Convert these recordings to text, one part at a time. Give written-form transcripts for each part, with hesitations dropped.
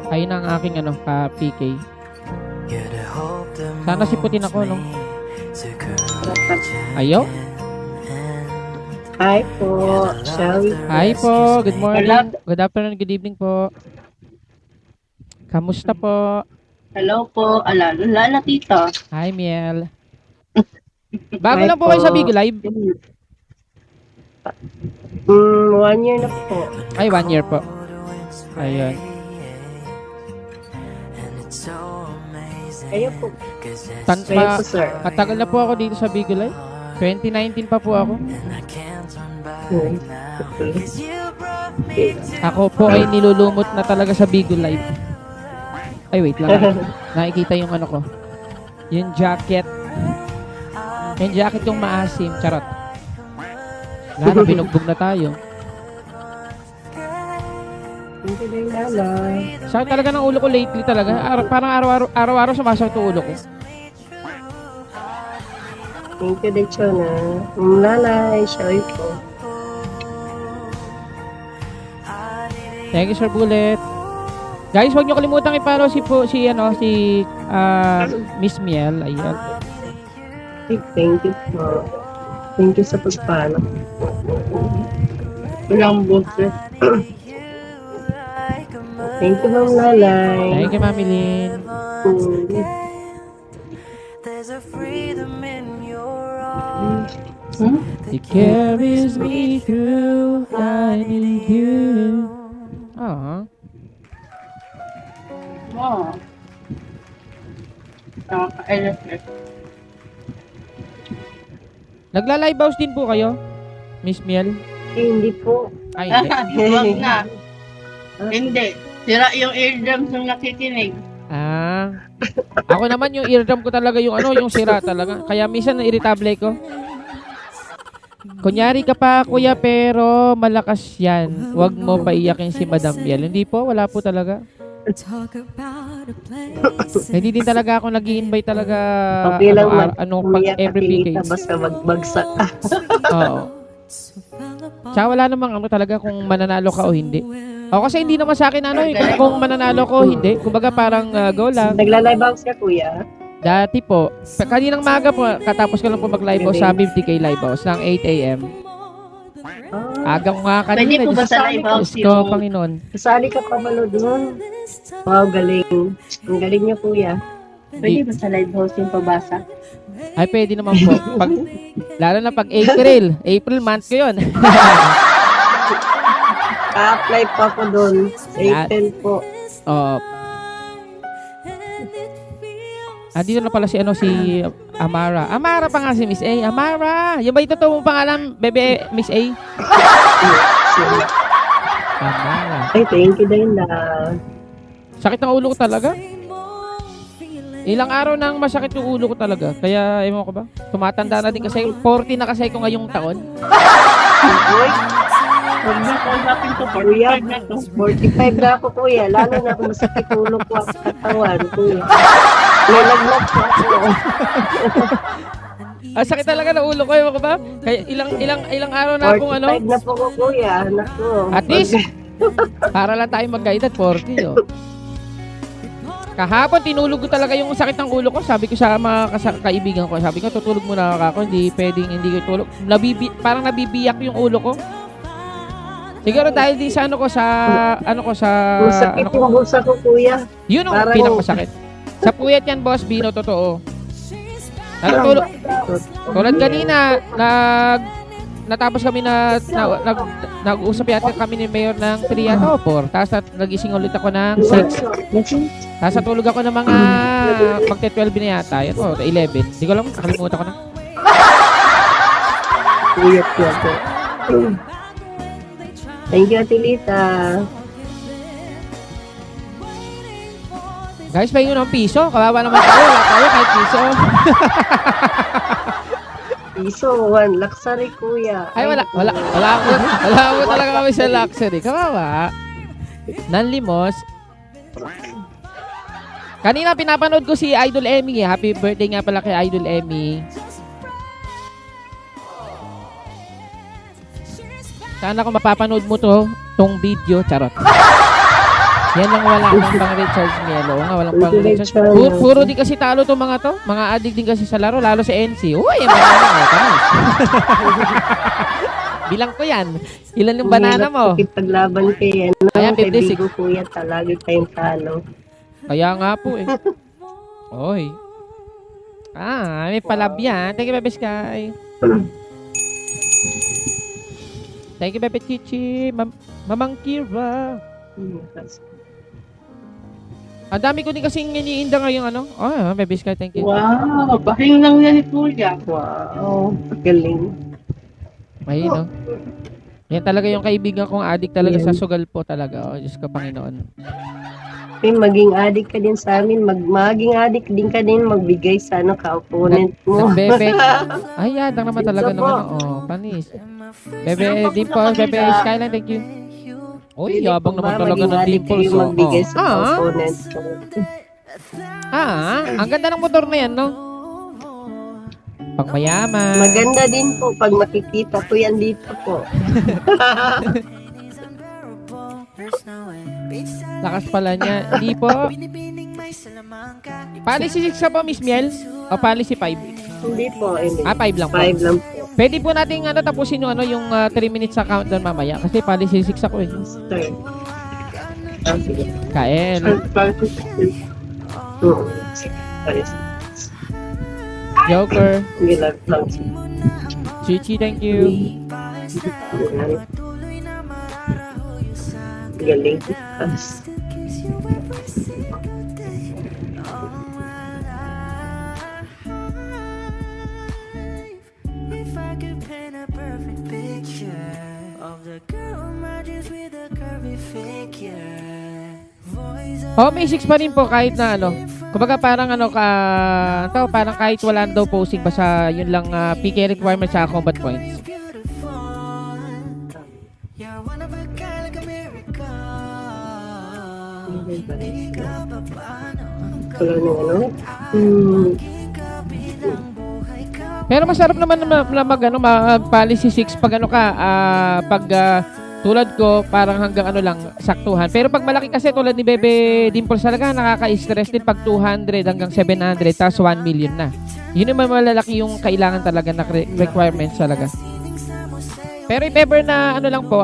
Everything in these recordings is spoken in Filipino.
Ayun ang aking PK. Sana siputin ako, no? Ayaw? Hi po, Shelly. Hi po, good morning. Hello. Good afternoon, good evening po. Kamusta po? Hello po, alala tita. Hi, Miel. Bago Hi lang po kayo sa Big Live? 1 year na po. Ay, 1 year po. Ayun. Kayo po. Kayo po, sir. Matagal na po ako dito sa Big Live. 2019 pa po ako. Ako po ay nilulumot na talaga sa Bigo Live. Ay, wait lang. Nakikita yung ko. Yung jacket. Yung jacket yung maasim. Charot. Wala na, binugbog na tayo. Thank you, Lala. Sakit talaga ng ulo ko lately talaga. Parang araw-araw sumasakit yung ulo ko. Thank you, Dechona. Lala, Shelly po. Thank you, Sir Bullet. Guys, huwag niyo kalimutang i-follow si Miss Miel. Ayun. Thank you po. Thank you sa pagpano. Walang boses. Thank you, Ma'am Lalay. Thank you, Mami Lynn. It carries me through. I need you. Wow. Nakaka-electric. Nagla-live house din po kayo, Miss Miel? Hindi po. Ay, hindi. Huwag na. Hindi. Sira yung eardrums ng nakikinig. Ako naman yung eardrum ko talaga yung sira talaga. Kaya minsan na-irritable ko. Kunyari ka pa, kuya, pero malakas yan. Huwag mo paiyakin si Madam Miel. Hindi po, wala po talaga. Hindi din talaga ako nag-i-invite talaga Okay lang pag every PK. Basta magbagsak. Oo. Tsaka wala namang talaga kung mananalo ka o hindi. O kasi hindi naman sa akin kung mananalo ko o hindi. Kumbaga parang go lang. Nagla-live house ka, kuya? Dati po, kaninang maga po, katapos ko lang po mag-live house sa 50K live house ng 8 a.m. Agang mga kanina. Pwede po ba sa live house Diyos ko, Panginoon. Kasali ka pa ba doon? Wow, galing. Ang galing niya, kuya. Pwede ba sa live house yung pabasa? Ay, pwede naman po. Lalo na pag April. April month ko yun. Ka-apply pa ako doon. April po. Dito na pala si Amara. Amara pa nga si Miss A. Amara! Yan ba ito mong pangalan, bebe, Miss A? Amara. Ay, thank you din na. Sakit ng ulo ko talaga. Ilang araw nang masakit yung ulo ko talaga. Kaya, ewan ko ba? Tumatanda na din kasi. 40 na kasi ko ngayong taon. Huwag na ko natin to. Kuya, 45 na to. 45 na ako, kuya. Lalo na kung masakit ulo ko at katawan, kuya. Nalagnat po ako. Sakit talaga ng ulo ko, ewan ko ba? Kaya ilang araw na akong 45 na po ko, kuya. Naku. At least, para lang tayo mag-guide at 40, oh. Kahapon, tinulog ko talaga yung sakit ng ulo ko. Sabi ko sa mga kaibigan ko, sabi ko, tutulog muna ako. Hindi pwedeng, hindi ko tulog. Parang nabibiyak yung ulo ko. Siguro dahil di sa Masakit yung bulsa ko, kuya. Yun ang pinakamasakit. Sa puyat yan, boss, Bino, totoo. Tulad kanina, natapos kami nag-usap yata kami ni Mayor ng 3 yata o 4. Tapos nagising ulit ako ng 6. Tapos natulog ako ng mga magte-12 na yata. Yan po, 11. Hindi ko alam, nakalimutan ko na. Kuya po. Thank you, Atilita. Guys, pahingo ng piso. Kawawa naman tayo. Wala tayo kahit piso. Piso, 1 luxury, kuya. Ay, wala po talaga kami sa luxury. Kawawa. Nanlimos. Kanina pinapanood ko si Idol Emmy. Happy birthday nga pala kay Idol Emmy. Sana kung mapapanood mo tong video, charot. Yan lang wala ng pang-recharge Miel. Oo nga, walang pang-recharge. Recharge. Puro din kasi talo to mga to. Mga addict din kasi sa laro, lalo sa NC. Uy, yung banana mo. Tamis. Bilang ko yan. Ilan yung banana mo? Paglaban kay Ayan, kay 56. Bigo kuya, lagi tayong talo. Kaya nga po eh. Oy. May palab yan. Thank you, Bebe Sky. Thank you, Bebe Chichi. Mamang Kira. Ang dami ko din kasing iniinda ngayong ano. Bebe Sky, thank you. Wow, bahing lang yan ni Kuya. Wow, galing. Ay, no? Yan talaga yung kaibigan kong addict talaga sa sugal po talaga. Oh, Diyos ko, Panginoon. Maging adik ka din sa amin, maging adik din ka din magbigay sa ka-opponent mo. Bebe. Ay, yadang naman talaga naman. Panis. Bebe Dimples, Bebe Skyline, thank you. Uy, yabang naman talaga ng Dimples. Magbigay sa opponent mo. Ang ganda ng motor na yan, no? Pangmayaman. Maganda din po pag makikita ko yan dito po. Lakas pala niya. Hindi po. Policy 6 ka po, Miss Miel? O policy 5? Hindi po, hindi. 5 lang po. 5 lang po. Pwede po nating tapusin yung 3 minutes sa countdown mamaya. Kasi policy 6 ako eh. Sir. Sige. Kain. Joker. Chichi, thank you. Galing. May 6 pa rin po kahit na kumbaga parang parang kahit wala daw posting basta yun lang PK requirement sa combat points. Pero masarap naman na policy 6 pag pag tulad ko parang hanggang lang saktuhan. Pero pag malaki kasi tulad ni Bebe Dimples talaga nakaka-stress din pag 200 hanggang 700 tapos 1 million na. Yun naman malalaki yung kailangan talaga na requirements talaga. Pero if ever na lang po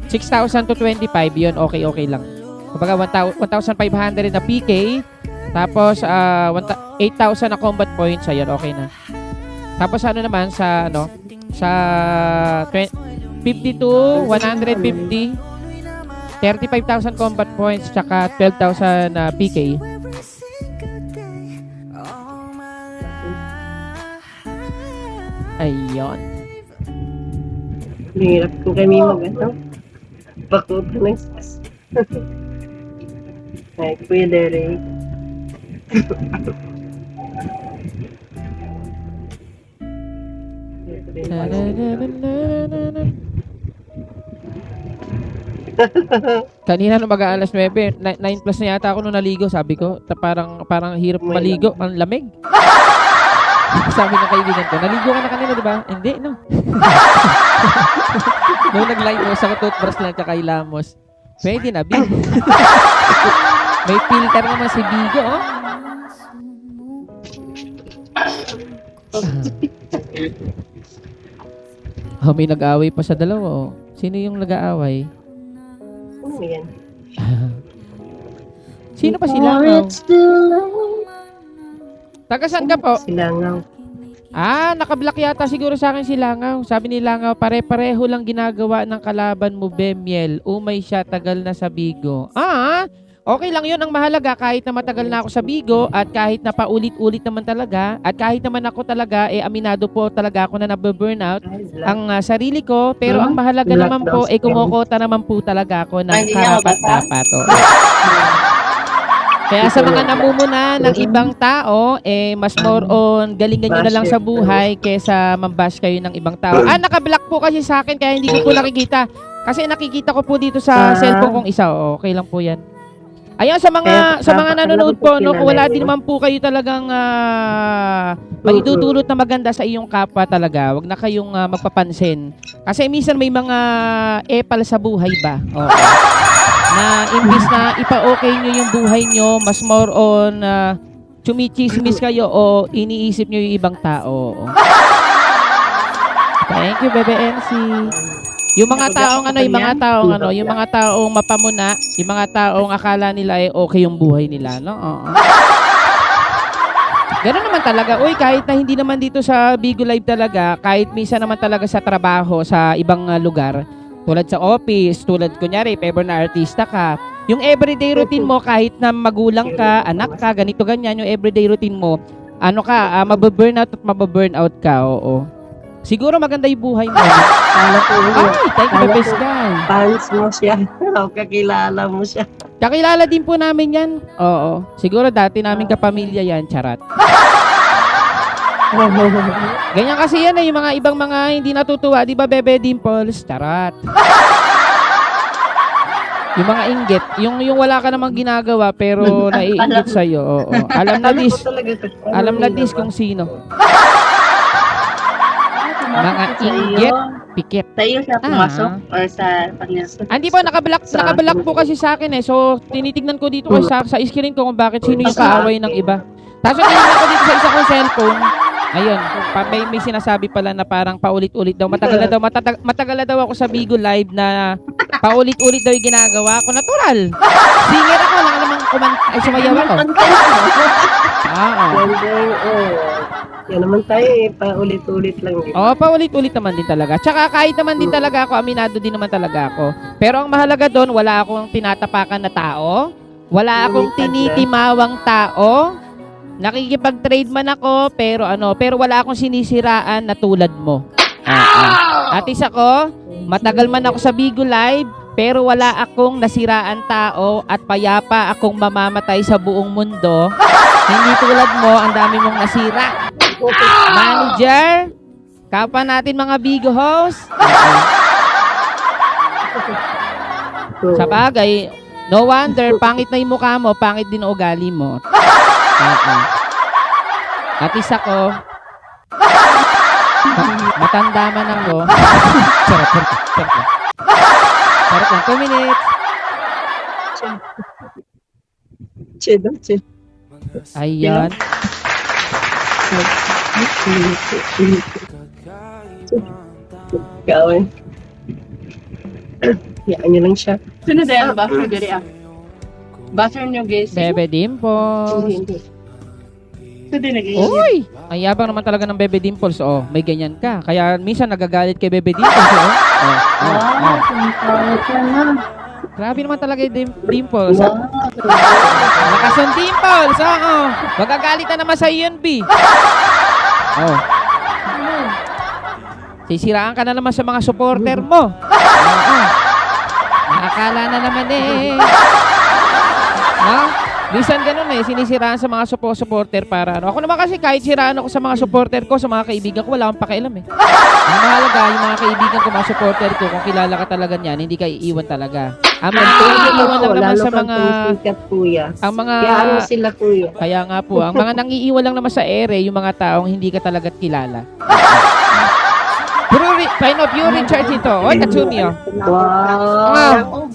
6,000 to 25 yun okay lang. Kumbaga 1,500 na PK tapos 8,000 na combat points ayun okay na. Tapos naman sa sa 50 to 150 35,000 combat points tsaka 12,000 PK. Ayun. Hirap ko kami bakutan ng sas. Ay, Kuya Derek. Kanina nung mag-aalas 9, 9 plus na yata ako nung naligo, sabi ko, parang hirap maligo, ang lamig. Sabi ng kaibigan ko, naligo ka na kanina, di ba? Hindi, no. Nung nag-live mo sa toothbrush lang tsaka ilamos, pwede na, Big. May filter naman si Bigo, oh. May nag-aaway pa sa dalawa, oh. Sino yung nag-aaway? Ano yan? Sino pa si Langaw? Taga saan ka po? Si Langaw. Nakablock yata siguro sa akin si Langaw. Sabi ni Langaw, pare-pareho lang ginagawa ng kalaban mo, Bemiel. Umay siya, tagal na sa Bigo. Okay lang yun. Ang mahalaga, kahit na matagal na ako sa Bigo at kahit na paulit-ulit naman talaga at kahit naman ako talaga, aminado po talaga ako na nabe-burnout ang sarili ko. Pero ang mahalaga naman po, kumukota naman po talaga ako ng karapat-dapat. Kaya sa mga namumuna ng ibang tao, mas more on galingan nyo na lang sa buhay kesa mambash kayo ng ibang tao. Naka-block po kasi sa akin kaya hindi ko po nakikita. Kasi nakikita ko po dito sa cellphone kong isa. Okay lang po yan. Ayan, sa mga nanonood po, kung wala din naman po kayo talagang maitutulot na maganda sa iyong kapwa talaga, wag na kayong magpapansin. Kasi minsan may mga epal sa buhay ba? Okay. na imbis na ipa-okay nyo yung buhay nyo, mas more on chumichismis kayo o iniisip nyo yung ibang tao. Thank you, Bebe NC. Yung mga taong yung mga taong mapamuna, yung mga taong akala nila ay okay yung buhay nila, no? Oo. Ganun naman talaga. Uy, kahit na hindi naman dito sa Bigo Live talaga, kahit minsan naman talaga sa trabaho sa ibang lugar, tulad sa office, tulad kunyari, if ever na artista ka, yung everyday routine mo, kahit na magulang ka, anak ka, ganito ganyan, yung everyday routine mo, mababurnout at mababurnout ka, oo. Siguro maganda yung buhay mo. Sana po yun. Ay, thank you, the best guy. Fans mo siya. Kakilala mo siya. Kakilala din po namin yan. Oo. Siguro dati namin kapamilya yan, charat. Ganyan kasi yan yung mga ibang mga hindi natutuwa. Di ba, Bebe Dimples? Charat. Yung mga inggit. Yung wala ka namang ginagawa pero naiinggit sa'yo. Oo. Alam na dis kung sino. Mga inggit, pikit. Sa'yo siya pumasok or sa kanya? Hindi po, nakablock po kasi sa akin eh. So, tinitignan ko dito sa screen ko kung bakit sino yung kaaway ng iba. Tapos, tinignan ko dito sa isa kong cellphone. Ayun, may sinasabi pala na parang paulit-ulit daw. Matagal na daw ako sa Bigo Live na paulit-ulit daw yung ginagawa ko. Natural. Singer ako, lang namang sumayaw ako. Yan naman tayo paulit-ulit lang. Oo, paulit-ulit naman din talaga. Tsaka kahit naman din talaga ako, aminado din naman talaga ako. Pero ang mahalaga doon, wala akong tinatapakan na tao. Wala akong tinitimawang tao. Nakikipag-trade man ako, pero wala akong sinisiraan na tulad mo. At isa ko, matagal man ako sa Bigo Live, pero wala akong nasiraan tao at payapa akong mamamatay sa buong mundo. Hindi tulad mo, ang dami mong nasira. Manager, kapwa natin mga Bigo host. Sa bagay, no wonder, pangit na yung mukha mo, pangit din ang ugali mo. At isa ko, matanda man ako. Charot lang, 2 minutes. Chill. Ayan. Gawin. Yaan nyo lang siya. Sino dahil buffer diri Buffer nyo guys. Bebe Dimples. Hindi. Ito din naging. Uy! Ang yabang naman talaga ng Bebe Dimples. Oh, may ganyan ka. Kaya minsan nagagalit kay Bebe Dimples. Grabe naman talaga yung Dimples. Lakas ng Dimples. Oo. Magagalit na naman sa yun, B. Oh. Sisiraan ka na naman sa mga supporter mo. Oo. Nakakala na naman eh. No? Minsan ganun eh, sinisiraan sa mga supporter para ano. Ako naman kasi kahit siraan ako sa mga supporter ko, sa mga kaibigan ko, wala akong pakialam eh. Ang mahalaga, yung mga kaibigan ko, mga supporter ko, kung kilala ka talaga niyan, hindi ka iiwan talaga. Ang iiwan lang naman sa mga... Ang mga... Kaya sila kuya. Kaya nga po, ang mga nangiiwan lang naman sa ere, yung mga taong hindi ka talaga kilala. Sign of you, Richard ito. O, Tatsumi oh. Wow.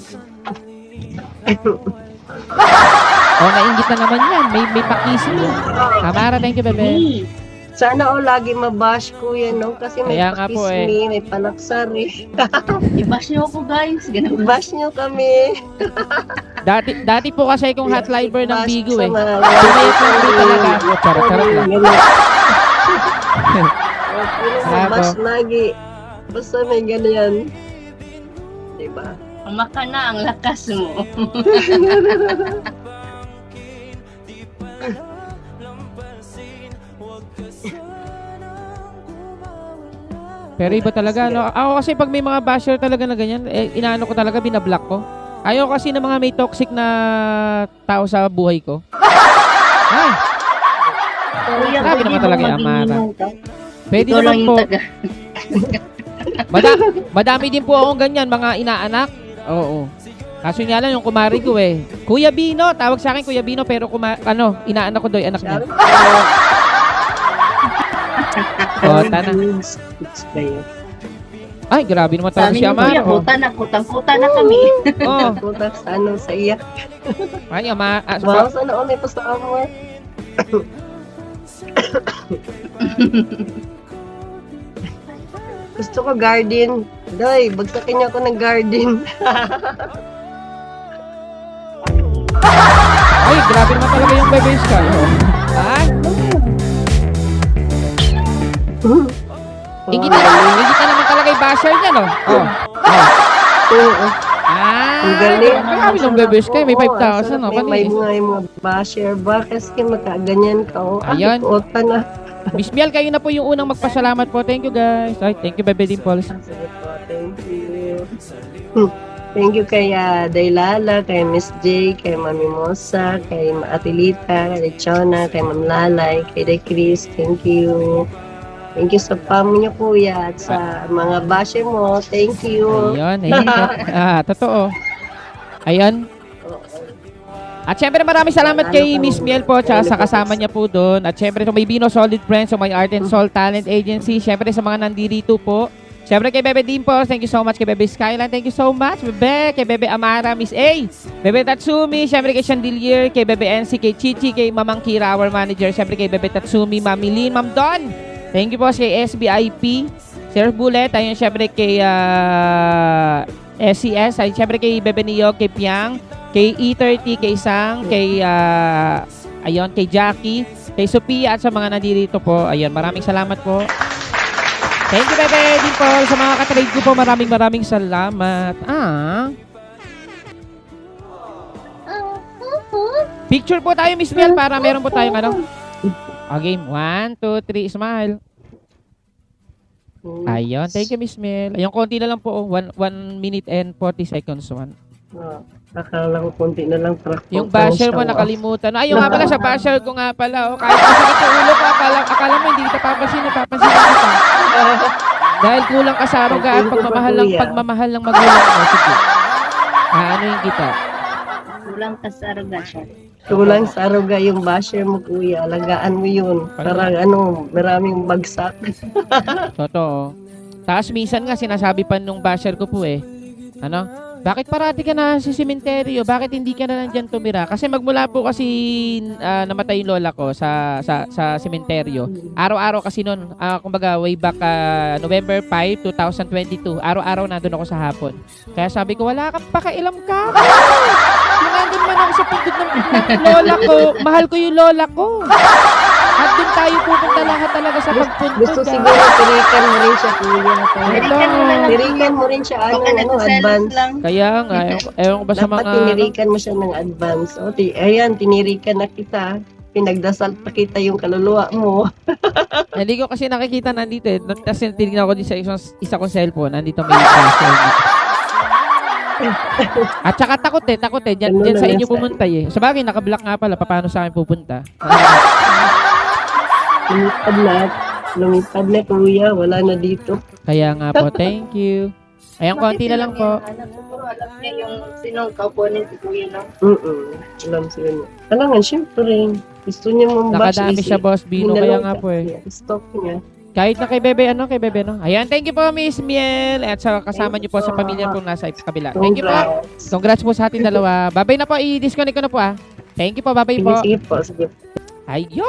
Oh, nainggit na naman yan. May pakisi. Amara, thank you, bebe. Sana lagi mabash kuya, no? Kasi may Kaya nga po, pakismi, may panaksar eh. I-bash nyo ako guys. Ganun. Bash nyo kami. Dati po kasi kung hot liver ng Bash Bigo eh. sa mga- Sumayot lang po talaga. Charot lang. Bash lagi. Basta may ganyan. Diba? Umaka na ang lakas mo. Pero iba talaga, no? Ako kasi pag may mga basher talaga na ganyan, inaano ko talaga, binablock ko. Ayaw kasi ng mga may toxic na tao sa buhay ko. Ay! Grabe naman talaga yung Amara. Pwede Ikaw lang naman yung po. taga. Madami din po akong ganyan, mga inaanak. Oo. Kaso nga lang yung kumari ko eh. Kuya Bino, tawag sa akin Kuya Bino, pero inaanak ko doy anak niya. Oh, tana. Ay, grabe naman Sa talaga si amin, kuya, Amaro. puta na kami. Oh, Puta sa ano sa iya. ay, Ama. Wow, sana all may pastaan mo. Gusto ko garden. Doy, bagsakin niyo ako ng garden. Ay, grabe naman talaga yung Bebe Sky. Oh. Ah, ingit na naman talaga yung basher niya, no? Oh. Oo. Ah, Ang galing. grabe ng Bebe Sky. May Oo, 5,000, no? ang sarap may Panis. mga basher ba? Kasi makaganyan ka. Oh. Ayan. Ota na. Miss Miel, kayo na po yung unang magpasalamat po. Thank you, guys. Ay, thank you, Bebe Dimples. Sige po, thank you. Thank you kay Daylala, kay Miss J, kay Mami Mosa, kay Atilita, kay Chona, kay Ma'am Lalay, kay Day Chris. Thank you. Thank you sa pamo niyo, kuya, at sa mga basher mo. Thank you. Ayun, ayun. Totoo. Ayun. At syempre maraming salamat kay Miss Miel po tsaka sa kasama niya po doon. At syempre sa may Bino Solid Friends, sa may Art and Soul Talent Agency. Syempre sa mga nandito po. Syempre kay Bebe Dimples, thank you so much. Kay Bebe Skyline, thank you so much. Bebe, kay Bebe Amara, Miss A. Bebe Tatsumi, syempre kay Chandelier, kay Bebe NC, kay Chichi, kay Mamang Kira, our manager. Syempre kay Bebe Tatsumi, Mami Lynn, Ma'am Don. Thank you po kay SBIP, Sir Bullet. Ayun syempre kay SCS. Ayun syempre kay Bebe Niyog, kay Piang, kay E30, kay Sang, kay ayun, kay Jackie, kay Sophia at sa mga nandito po. Ayun, maraming salamat po. Thank you, Bebe din po. Sa mga katrade ko po, maraming salamat. Picture po tayo, Miss Miel, para meron po tayong ano. Okay, 1, 2, 3, smile. Ayun, thank you, Miss Miel. Ayun, konti na lang po. 1 minute and 40 seconds. Akala ko konti na lang para Yung basher mo nakalimutan. Ayun nga pala, sa basher ko nga pala. Oh, kahit masakit yung ulo ko, akala mo hindi kita papansin kita. Dahil kulang ka sa aruga at pagmamahal ng magulang mo. Sige. Ano yung kita? Kulang ka sa araga siya. Kulang sa aruga yung basher mo, kuya. Alagaan mo yun. Parang maraming bagsak. Totoo. Tapos minsan nga sinasabi pa nung basher ko po ano? Bakit parati ka na sa sementeryo? Bakit hindi ka na nandyan tumira? Kasi magmula po kasi namatay yung lola ko sa sementeryo. Araw-araw kasi noon, kumbaga way back November 5, 2022. Araw-araw nandun ako sa hapon. Kaya sabi ko, wala kang pakialam ka. Kung nandun man ako sa pagod ng lola ko, mahal ko yung lola ko. At doon tayo pupunta lahat talaga sa pagpunta. Gusto siguro tirikan mo rin siya, kuya. Tirikan mo rin siya, advance. Kaya nga, ewan ko ba sa Dapat mga... tinirikan mo siya ng advance. Ayan, tinirikan na kita. Pinagdasal pa kita yung kaluluwa mo. Hindi ko kasi nakikita nandito Tapos tinignan ko din sa isa kong cellphone. Nandito may password. At saka takot Diyan sa inyo pumunta Sa bagay, nakablock nga pala. Paano sa akin pupunta? Lumipad na, kuya. Wala na dito. Kaya nga po, thank you. Ayun, konti na lang po. Alam niya yung sinong kauponin si Kuya, no? Alam siya niya. Kailangan, syempre. Gusto niya mong bash. Nakadami siya, Boss Bino. Kaya nga po Stop niya. Kahit na kay Bebe, kay Bebe, no? Ayan, thank you po, Miss Miel. At sa kasama niyo po sa pamilya po nasa kabila. Thank you po. Congrats po sa ating dalawa. Babay na po, i-disconnect ko na po Thank you po, babay po. Sige po, sige. Ayun!